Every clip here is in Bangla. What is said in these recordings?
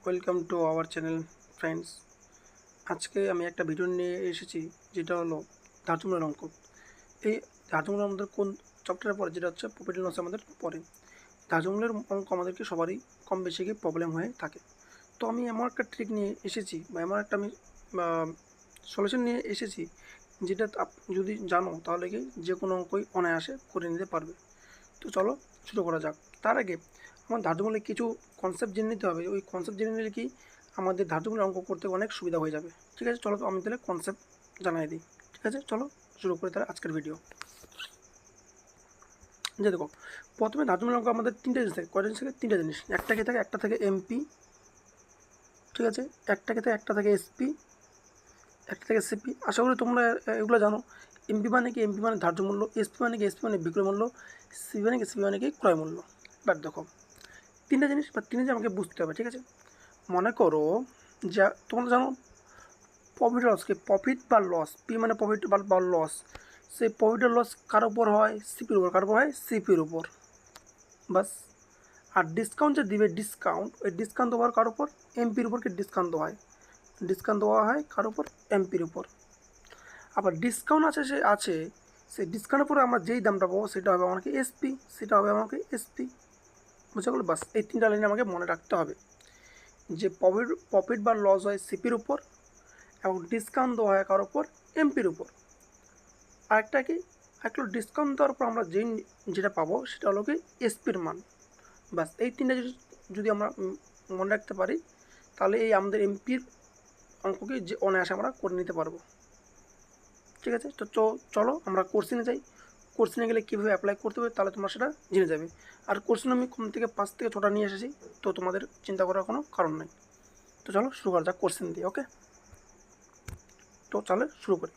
Welcome to our channel friends. আজকে আমি একটা ভিডিও নিয়ে এসেছি, যেটা হলো ধাতুমূলের অঙ্ক। এই ধাতুমূলের আমাদের কোন চ্যাপ্টারে পড়ে, যেটা হচ্ছে প্রফিট অ্যান্ড লস আমাদের পড়ে। ধাতুমূলের অঙ্ক আমাদেরকে সবারই কম বেশি কি প্রবলেম হয়ে থাকে। তো আমি এমন একটা ট্রিক নিয়ে এসেছি, বা এমন একটা আমি সলিউশন নিয়ে এসেছি, যেটা যদি জানো তাহলে কি যে কোনো অঙ্কই অনায়াসে করে নিতে পারবে। তো চলো শুরু করা যাক। তার আগে আমার ধাতুমূলের কিছু কনসেপ্ট জেনে নিতে হবে। ওই কনসেপ্ট জেনে নিলে কি আমাদের ধাতুমূলের অঙ্ক করতে অনেক সুবিধা হয়ে যাবে। ঠিক আছে, চলো তো আমি তাহলে কনসেপ্ট জানাই দিই। ঠিক আছে, চলো শুরু করে তাহলে আজকের ভিডিও। যে দেখো, প্রথমে ধাতুমূলের অঙ্ক আমাদের তিনটে জিনিস থাকে। কয়টা জিনিস থাকে? তিনটে জিনিস। একটা থাকে এমপি, ঠিক আছে, একটা থাকে এসপি, একটা থেকে সিপি। আশা করি তোমরা এগুলো জানো। এমপি মানে কি? এমপি মানে ধার্য মূল্য। এসপি মানে কি? এসপি মানে বিক্রয় মূল্য। সিপি মানে কি? সিপি মানে কি? ক্রয় মূল্য। এবার দেখো, তিনটে জিনিস বা তিনটে জিনিস আমাকে বুঝতে হবে। ঠিক আছে, মনে করো যা তোমরা জানো প্রফিট লসকে, প্রফিট বা লস, পি মানে প্রফিট বা লস। সেই প্রফিট আর লস কার উপর হয়? সিপির উপর। কার উপর হয়? সিপির উপর। বাস। আর ডিসকাউন্ট যে দিবে, ডিসকাউন্ট, ওই ডিসকাউন্ট দেওয়ার কার উপর? এমপির উপর। কি ডিসকাউন্ট দেওয়া হয়? ডিসকাউন্ট দেওয়া হয় কার উপর? এমপির উপর। আবার ডিসকাউন্ট আছে, সে আছে, সেই ডিসকাউন্টের পরে আমরা যেই দামটা পাবো সেটা হবে আমাকে এসপি, সেটা হবে আমাকে এসপি। বুঝা গেলো? বাস, এই তিনটা লাইনে আমাকে মনে রাখতে হবে যে প্রফিট বা লস হয় সিপির উপর, এবং ডিসকাউন্ট দেওয়া হয় কার উপর? এমপির উপর। আরেকটা কি, একটু ডিসকাউন্ট দেওয়ার পর আমরা যেটা পাবো সেটা হলো কি এসপির মান। বাস, এই তিনটা যদি আমরা মনে রাখতে পারি, তাহলে এই আমাদের এমপির অঙ্ককে যে অনায়াসে আমরা করে নিতে পারবো। ঠিক আছে, তো চলো আমরা কোর্সিনে যাই। কোর্সিনে গেলে কীভাবে অ্যাপ্লাই করতে হবে তাহলে তোমরা সেটা জেনে যাবে। আর কোর্সিন আমি কম থেকে 5 থেকে 6টা নিয়ে এসেছি, তো তোমাদের চিন্তা করার কোনো কারণ নেই। তো চলো শুরু করা যাক কোর্সিন দিয়ে। ওকে, তো চলো শুরু করি।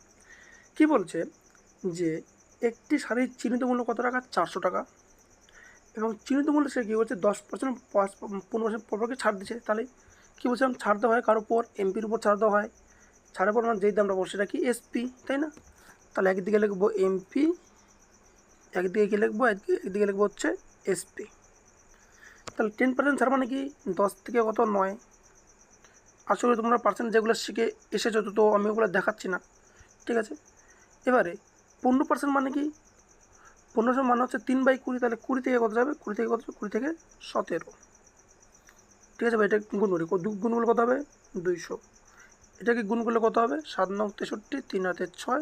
কি বলছে যে একটি শাড়ির চিহ্নিত মূল্য কত টাকা? 400 টাকা। এবং চিহ্নিত মূল্য সে কী করছে? 10%, 15% পরপরকে ছাড় দিচ্ছে। তাহলে কী বলছিলাম? ছাড় দেওয়া হয় কার উপর? এমপির উপর ছাড় দেওয়া হয়। ছাড়ের পর আমরা যেই দামটা পাবো সেটা কি? এসপি, তাই না? তাহলে একদিকে লিখবো এমপি, একদিকে কী লিখবো? একদিকে লিখবো হচ্ছে এসপি। তাহলে 10% ছাড় মানে কি? 10 থেকে কত? 9। আসলে তোমরা পার্সেন্ট যেগুলো শিখে এসেছো, তো আমি ওগুলো দেখাচ্ছি না। ঠিক আছে, এবারে 15% মানে কি? 15% মানে হচ্ছে 3/20। তাহলে 20 থেকে কত যাবে? 20 থেকে কত? 20 থেকে 17। ঠিক আছে ভাই, এটা গুণ করি। গুণ করলে কত হবে? 200। এটাকে গুণ করলে কত হবে? 7 9 63, 3 হাতে 6,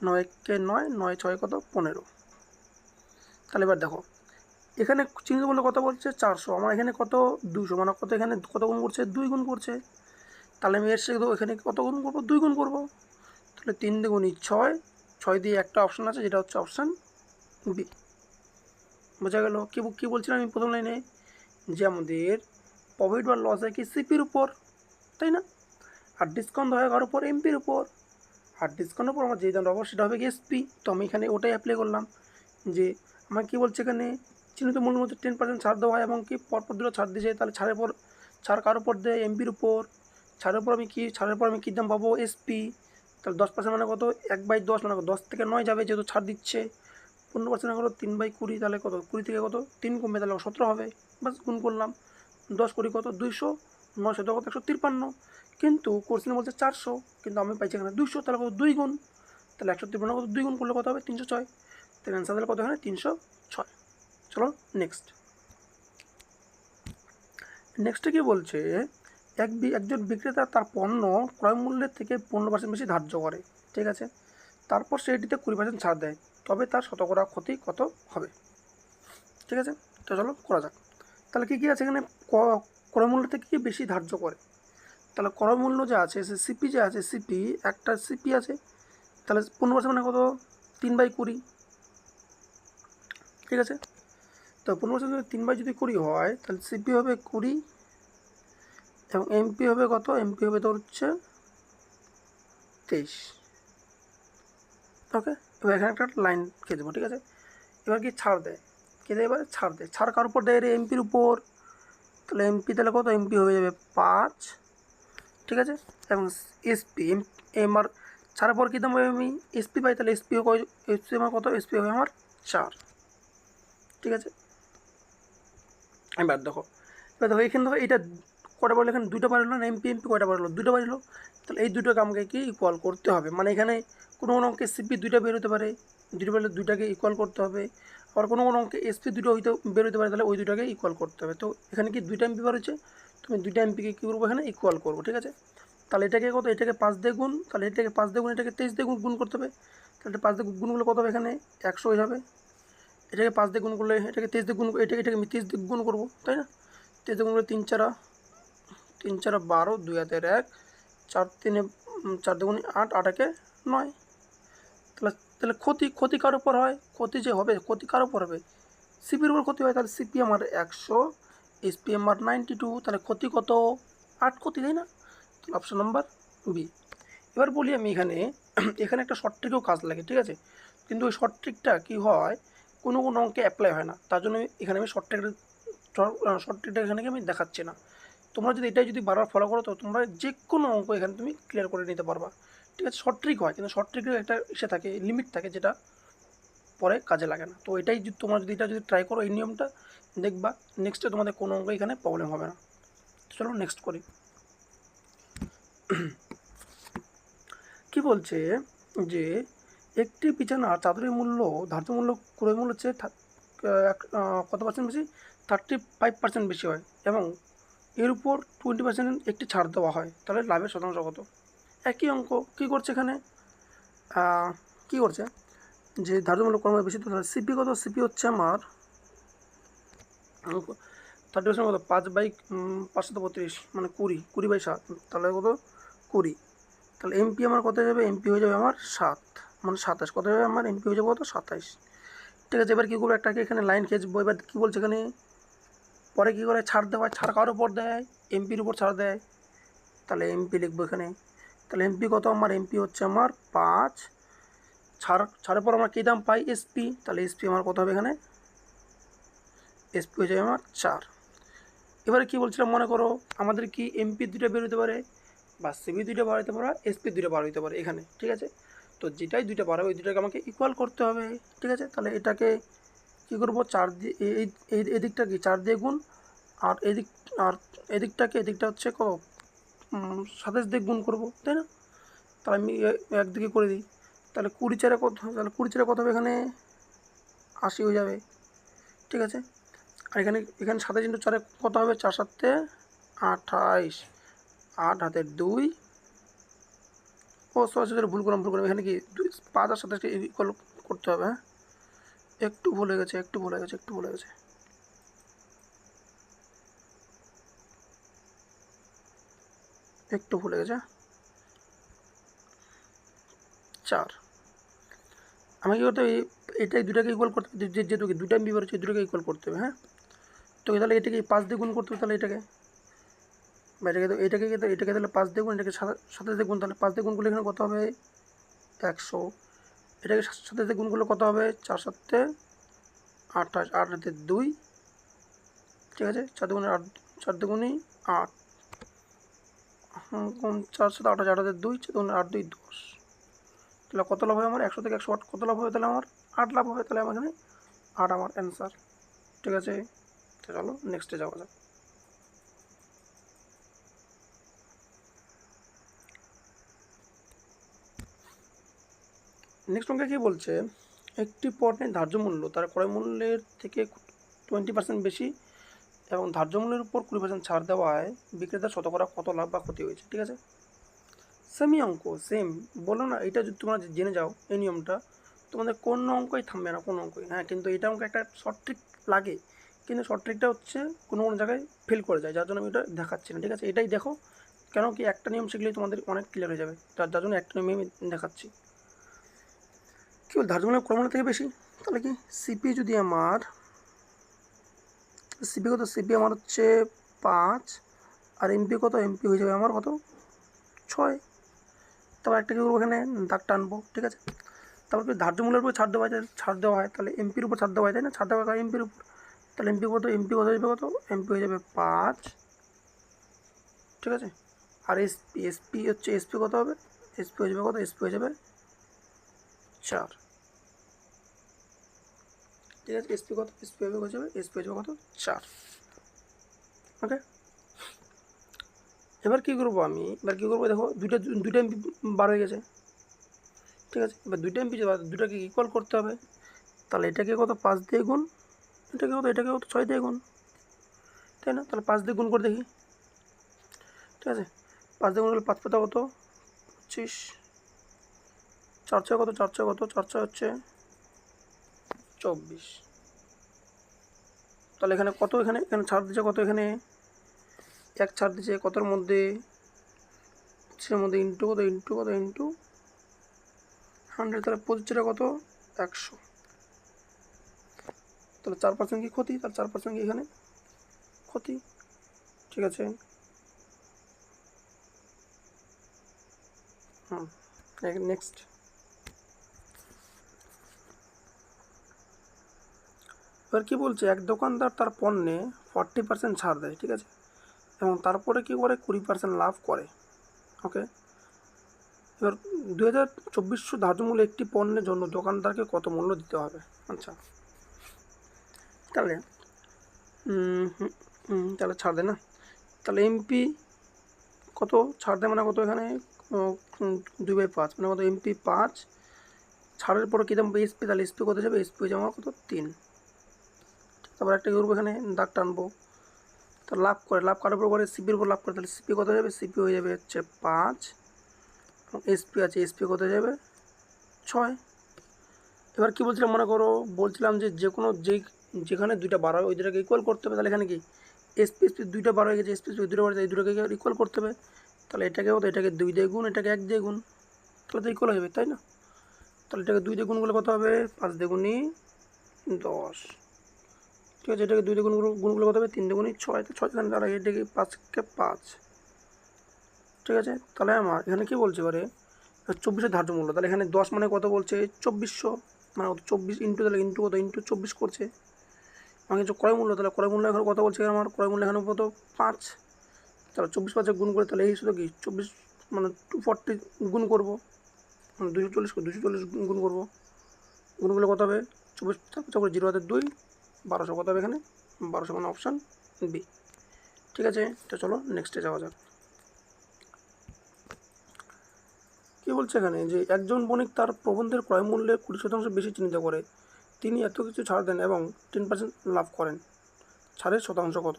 9 একে 9, 9 6 কত? 15। তাহলে এবার দেখো, এখানে চিহ্নিত মূল্য কত বলছে? 400। আমার এখানে কত? 200। মানে কত? এখানে কত গুণ করছে? 2 গুণ করছে। তাহলে আমি এর সাথে এখানে কত গুণ করবো? 2 গুণ করবো। তাহলে 3 দুগুণে 6, 6 দিয়ে একটা অপশান আছে, যেটা হচ্ছে অপশান বি। বোঝা গেল? কী বলছিলাম আমি প্রথম লাইনে? যে আমাদের প্রফিট বা লস হয় কি? সিপির উপর, তাই না? আর ডিসকাউন্ট হয় কার উপর? এমপির উপর। আর ডিসকাউন্টের পর আমার যেই দাম পাবো সেটা হবে কি? এসপি। তো আমি এখানে ওটাই অ্যাপ্লাই করলাম। যে আমার কী বলছে এখানে? চিহ্নিত মূল্যের মধ্যে 10% ছাড় দেওয়া হয়, এবং কি পরপর দুটো ছাড় দিয়েছে। তাহলে ছাড় কার উপর দেয়? এমপির উপর। ছাড়ের পর আমি কী দাম পাবো? এসপি। তাহলে 10% মানে কত? 1/10 মানে 10 থেকে 9 যাবে, যেহেতু ছাড় দিচ্ছে। 15% মানে কত? 3/20। তাহলে কত? 20 থেকে কত? 3 কমবে, তাহলে 17 হবে। বাস, গুণ করলাম। 10 কুড়ি কত? 200। 9 শত কত? 153। কিন্তু কোর্সিনে বলছে 400, কিন্তু আমি পাইছি এখানে 200। তাহলে কত? 2 গুণ। তাহলে 153 কত? 2 গুণ করলে কত হবে? 306। তাহলে অ্যান্সার তাহলে কত? এখানে 306। চলো নেক্সট। নেক্সটে কী বলছে? একজন বিক্রেতা তার পণ্য ক্রয় মূল্যের থেকে 15% বেশি ধার্য করে। ঠিক আছে, তারপর সে এটিতে 20% ছাড় দেয়, তবে তার শতকরা ক্ষতি কত হবে? ঠিক আছে, তো চলো করা যাক। তাহলে কী কী আছে এখানে? ক্রয় মূল্য থেকে কি বেশি ধার্য করে? তাহলে ক্রয় মূল্য যে আছে, সে সিপি যে আছে, সিপি, একটা সিপি আছে। তাহলে 15% মানে কত? 3/20। ঠিক আছে, তো 15% যদি 3/20 হয়, তাহলে সিপি হবে 20, এবং এমপি হবে কত? এমপি হবে তোর হচ্ছে 23। ওকে, এবার এখানে একটা লাইন কে দেবো। ঠিক আছে, এবার কি ছাড় দেয়? কে দেয়? এবারে ছাড় দেয়। ছাড় কার উপর দেয় রে? এমপির উপর। তাহলে এমপি তাহলে কত? এমপি হয়ে যাবে 5। ঠিক আছে, এবং এসপি এমআর ছাড়ার পর কী দাম হবে? আমি এসপি পাই, তাহলে এসপি আমার কত? এসপি হবে আমার 4। ঠিক আছে, এবার দেখো, এখানে দেখো এটা কটা বাড়লো এখানে দুটো বাড়লো না, এমপি এমপি কয়টা বাড়লো, দুটো বাড়লো। তাহলে এই দুটোকে আমাকে কি ইকুয়াল করতে হবে, মানে এখানে কোনো কোনো অঙ্কে সিপি দুইটা বের হতে পারে, দুটো বেরোলে দুইটাকে ইকুয়াল করতে হবে। আবার কোনো কোনো অঙ্কে এসপি দুটো হইতে বের হতে পারে, তাহলে ওই দুটাকে ইকুয়াল করতে হবে। তো এখানে কি দুইটা এমপি বার হচ্ছে, তুমি দুইটা এমপিকে কী করবো এখানে ইকুয়াল করবো, ঠিক আছে। তাহলে এটাকে কত, এটাকে 5 দিয়ে গুণ, তাহলে এটাকে 5 দিয়ে গুণ, এটাকে 23 দিয়ে গুণ করতে হবে। তাহলে 5 দিয়ে গুণ করলে কত হবে, এখানে 100 হয়ে যাবে। এটাকে 5 দিয়ে গুণ করলে, এটাকে 23 দিয়ে গুণ, এটাকে আমি 23 দিয়ে গুণ করবো, তাই না। 23 দিয়ে গুণ করলে 3 4 12, 2 হাতের 1, 4 3 4 দুগুণে 8, 8 একে 9। তাহলে তাহলে ক্ষতি কার উপর হয়, ক্ষতি যে হবে, ক্ষতি কার উপর হবে, সিপির উপর ক্ষতি হয়। তাহলে সিপি আমার 100, এসপি আমার 92, তাহলে ক্ষতি কত, 8 ক্ষতি, তাই না। তাহলে অপশন নাম্বার বি। এবার বলি আমি এখানে এখানে একটা শর্ট ট্রিকও কাজ লাগে, ঠিক আছে। কিন্তু ওই শর্ট ট্রিকটা কী হয়, কোনো কোনো অঙ্কে অ্যাপ্লাই হয় না, তার জন্য এখানে আমি শর্ট ট্রিকটা এখানে আমি দেখাচ্ছি না। তোমরা যদি এটাই যদি বারবার ফলো করো, তো তোমরা যে কোনো অঙ্ক এখানে তুমি ক্লিয়ার করে নিতে পারবা, ঠিক আছে। শর্ট ট্রিক হয়, কিন্তু শর্ট ট্রিকের একটা ইসে থাকে, লিমিট থাকে, যেটা পরে কাজে লাগে না। তো এটাই যদি তোমরা যদি এটা যদি ট্রাই করো এই নিয়মটা, দেখবা নেক্সটে তোমাদের কোনো অঙ্ক এখানে প্রবলেম হবে না। চলো নেক্সট করি। কি বলছে যে একটি বিছানার চাদরের মূল্য, ধার্য মূল্য, ক্রয় মূল্য হচ্ছে কত পার্সেন্ট বেশি, 35% বেশি হয়, এবং এর উপর 20% একটি ছাড় দেওয়া হয়, তাহলে লাভের শতাংশ কত। একই অঙ্ক, কী করছে এখানে, কী করছে যে ধার্য মূল্য ক্রয় মূল্য বেশি, তো সিপি কত, সিপি হচ্ছে আমার 30% কত, 5/532, মানে 20/7, তাহলে কত 20। তাহলে এমপি আমার কত হয়ে যাবে, এমপি হয়ে যাবে আমার 7, মানে 27, কত যাবে আমার এমপি হয়ে যাবে কত, 27, ঠিক আছে। এবার কী করবো, একটাকে এখানে লাইন খেঁচবো। এবার কী বলছে এখানে, পরে কী করে ছাড় দেওয়া হয়, ছাড় কার উপর দেয়, এমপির উপর ছাড় দেয়, তাহলে এমপি লিখবো এখানে। তাহলে এমপি কত আমার, এমপি হচ্ছে আমার 5, ছাড়ের পর আমরা কী দাম পাই, এসপি, তাহলে এসপি আমার কত হবে এখানে, এসপি হয়ে যাবে আমার 4। এবারে কী বলছিলাম মনে করো, আমাদের কি এমপি দুটো বের হতে পারে, বা সিবি দুটো বার হতে পারে, এসপি দুটো বার হতে পারে এখানে, ঠিক আছে। তো যেটাই দুটো বার হবে ওই দুটাকে আমাকে ইকুয়াল করতে হবে, ঠিক আছে। তাহলে এটাকে কী করবো, 4 দিয়ে এদিকটা কি 4 দিয়ে গুণ, আর আর এদিকটা হচ্ছে কত, 27 দিয়ে গুণ করবো, তাই না। তাহলে আমি একদিকে করে দিই, তাহলে 20 কত, তাহলে 20 কত হবে এখানে, 80 হয়ে যাবে, ঠিক আছে। আর এখানে 27 × 4 কত হবে, 4 7 28, 8 হাতের 2, ও সরাসরি ভুল করলাম, এখানে কি 5 আর 27কে ইকুয়াল করতে হবে, হ্যাঁ একটু ভুলে গেছে, একটু ভুলে গেছে। হ্যাঁ? 4, আমি কী করতে হবে, এটাই দুটাকে ইকুয়াল করতে হবে, যেহেতু দুটা এমবি বেরোচ্ছে দুটোকে ইকুয়াল করতে হবে, হ্যাঁ। তো তাহলে এটাকে 5 দিয়ে গুণ করতে হবে, তাহলে এটাকে বা এটাকে তাহলে 5 দিয়ে গুণ, এটাকে 27 দিয়ে গুণ, তাহলে 5 দিয়ে গুণ করলে এখানে কত হবে, 100। এটাকে 27 দিয়ে গুণ করলে কত হবে, 4 7 28, 8 হাতে 2, ঠিক আছে। 4 দুগুণে 8, 4 দুগুণে 8, 4 7 28, 8 হাতে 2, 4 দুগুণে 8 2 10। তাহলে কত লাভ হবে আমার, 100 থেকে 108 কত লাভ হবে, তাহলে আমার 8 লাভ হবে। তাহলে আমার এখানে 8 আমার অ্যান্সার, ঠিক আছে। তো চলো নেক্সটে যাওয়া যাক। নেক্সট অঙ্কে কী বলছে, একটি পণ্যের ধার্য মূল্য তার ক্রয় মূল্যের থেকে 20% বেশি, এবং ধার্য মূল্যের উপর 20% ছাড় দেওয়ায় বিক্রেতার শতকরা কত লাভ বা ক্ষতি হয়েছে, ঠিক আছে। সেমই অঙ্ক, সেম বলো না, এটা যদি তোমরা জেনে যাও এই নিয়মটা, তোমাদের কোনো অঙ্কই থামবে না, কোনো অঙ্কই, হ্যাঁ। কিন্তু এটা অঙ্ক একটা শর্ট ট্রিক লাগে, কিন্তু শর্ট ট্রিকটা হচ্ছে কোনো কোনো জায়গায় ফেল করে যায়, যার জন্য আমি এটা দেখাচ্ছি না, ঠিক আছে। এটাই দেখো, কেন কি একটা নিয়ম শিখলেই তোমাদের অনেক ক্লিয়ার হয়ে যাবে, যার জন্য একটা নিয়মই আমি দেখাচ্ছি। কী বল, ধার্য মূল্য ক্রয় মূল্য থেকে বেশি, তাহলে কি সিপি যদি আমার, সিপি কত, সিপি আমার হচ্ছে 5, আর এমপি কত, এমপি হয়ে যাবে আমার কত, 6। তারপর একটা কী করবো, এখানে দাগ টানবো, ঠিক আছে। তারপর কি ধার্য মূল্যের উপর ছাড় দেওয়া হয়, তাহলে এমপির উপর ছাড় দেওয়া হয়, তাই না, ছাড় দেওয়া হয় এমপির উপর। তাহলে এমপি কত, এমপি কত হয়ে যাবে, কত এমপি হয়ে যাবে 5, ঠিক আছে। আর এসপি হচ্ছে, এসপি কত হবে, এসপি হয়ে যাবে কত, এসপি হয়ে যাবে 4, ঠিক আছে। এসপি কত, এসপি হয়ে যাবে, এসপি হয়ে যাবে কত, 4, ওকে। এবার কী করবো দেখো দুইটা এমপি বার হয়ে গেছে, ঠিক আছে। এবার দুইটা এমপি দুটাকে ইকুয়াল করতে হবে, তাহলে এটাকে কত 5 দিয়ে গুণ, এটাকে কত 6 দিয়ে গুণ, তাই না? তাহলে 5 দিয়ে গুণ করে দেখি, ঠিক আছে। 5 দিয়ে গুণ করলে 5 পাতা কত 25, 4 কত 4 হচ্ছে 24। তাহলে এখানে কত, এখানে ছাড় দিচ্ছে কত, এখানে 1 ছাড় দিচ্ছে কতর মধ্যে, সের মধ্যে ইন্টু কত, ইন্টু 100, তাহলে 25 কত 100। তাহলে 4% কি ক্ষতি, তাহলে 4% কি এখানে ক্ষতি, ঠিক আছে। নেক্সট, এবার কী বলছে, এক দোকানদার তার পণ্যে 40% ছাড় দেয়, ঠিক আছে, এবং তারপরে কী করে 20% লাভ করে, ওকে। এবার 2024 ধার্য মূল্য একটি পণ্যের জন্য দোকানদারকে কত মূল্য দিতে হবে, আচ্ছা। তাহলে তাহলে ছাড় দেয় না, তাহলে এমপি কত ছাড় দেয় মানে কত, এখানে 2/5 মানে কত, এমপি 5, ছাড়ের পরে কী দাম এসপি, তাহলে এসপি কত যাবে, এসপি হয়ে যাবে কত 3। তারপর একটা করবো, এখানে দাগ টানবো, তো লাভ কাটার উপর করে সিপির উপর লাভ করে, তাহলে সিপি কত যাবে, সিপি হয়ে যাবে হচ্ছে 5, এবং এসপি আছে, এসপি কত যাবে 6। এবার কী বলছিলাম মনে করো, বলছিলাম যে কোনো যেখানে দুইটা বার হয় ওই দুটাকে ইকুয়াল করতে হবে, তাহলে এখানে কি এসপি দুইটা বার হয়ে গেছে, এসপি দুইটা বার হয়ে এই দুটোকে ইকুয়াল করতে হবে, তাহলে এটাকে কত, এটাকে 2 দিয়ে গুণ, এটাকে 1 দিয়ে গুণ, তাহলে তো ইকুয়াল হবে, তাই না? তাহলে এটাকে 2 দিয়ে গুণ করলে কত হবে, 5 দিয়ে গুণই 10, ঠিক আছে। এটাকে 2 দিয়ে গুণ করলে কত হবে, 3 দিয়ে গুণই 6, তো 6 এখানে দাঁড়ায়, এটাকে 5কে 5, ঠিক আছে। তাহলে আমার এখানে কী বলছে এবারে 24 ধার্য মূল্য, তাহলে এখানে 10 মানে কত বলছে 2400, মানে কত 24 ইন্টু, তাহলে ইন্টু কত, ইন্টু 24 করছে। আমার কিছু ক্রয় মূল্য, তাহলে ক্রয় মূল্য এখানে কত বলছে, আমার ক্রয় মূল্য এখানে কত 5, তাহলে 24 5 গুণ করে, তাহলে এই শুধু কি 24 মানে 240 গুণ করবো, মানে 240 গুণ করবো, গুণ করলে কত হবে 24, তারপর 0 হাতে 2, 1200 কত হবে এখানে 1200, মানে অপশান বি, ঠিক আছে। তো চলো নেক্সটে যাওয়া যাক। কী বলছে এখানে, যে একজন বণিক তার প্রবন্ধের ক্রয় মূল্যের 20% বেশি চিহ্নিত করে, তিনি এত কিছু ছাড় দেন এবং 10% লাভ করেন, ছাড়ের শতাংশ কত,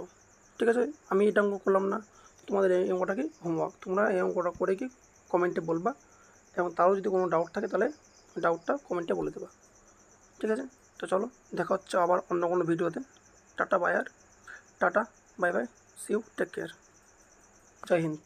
ঠিক আছে। আমি এটা অঙ্ক করলাম না, তোমাদের এই অঙ্কটা কি হোমওয়ার্ক, তোমরা এই অঙ্কটা করে কি কমেন্টে বলবা, এবং তারও যদি কোনো ডাউট থাকে তাহলে ডাউটটা কমেন্টে বলে দেবা, ঠিক আছে। তো চলো দেখা হচ্ছে আবার অন্য কোনো ভিডিওতে। Tata bye, see you, take care, Jai Hind.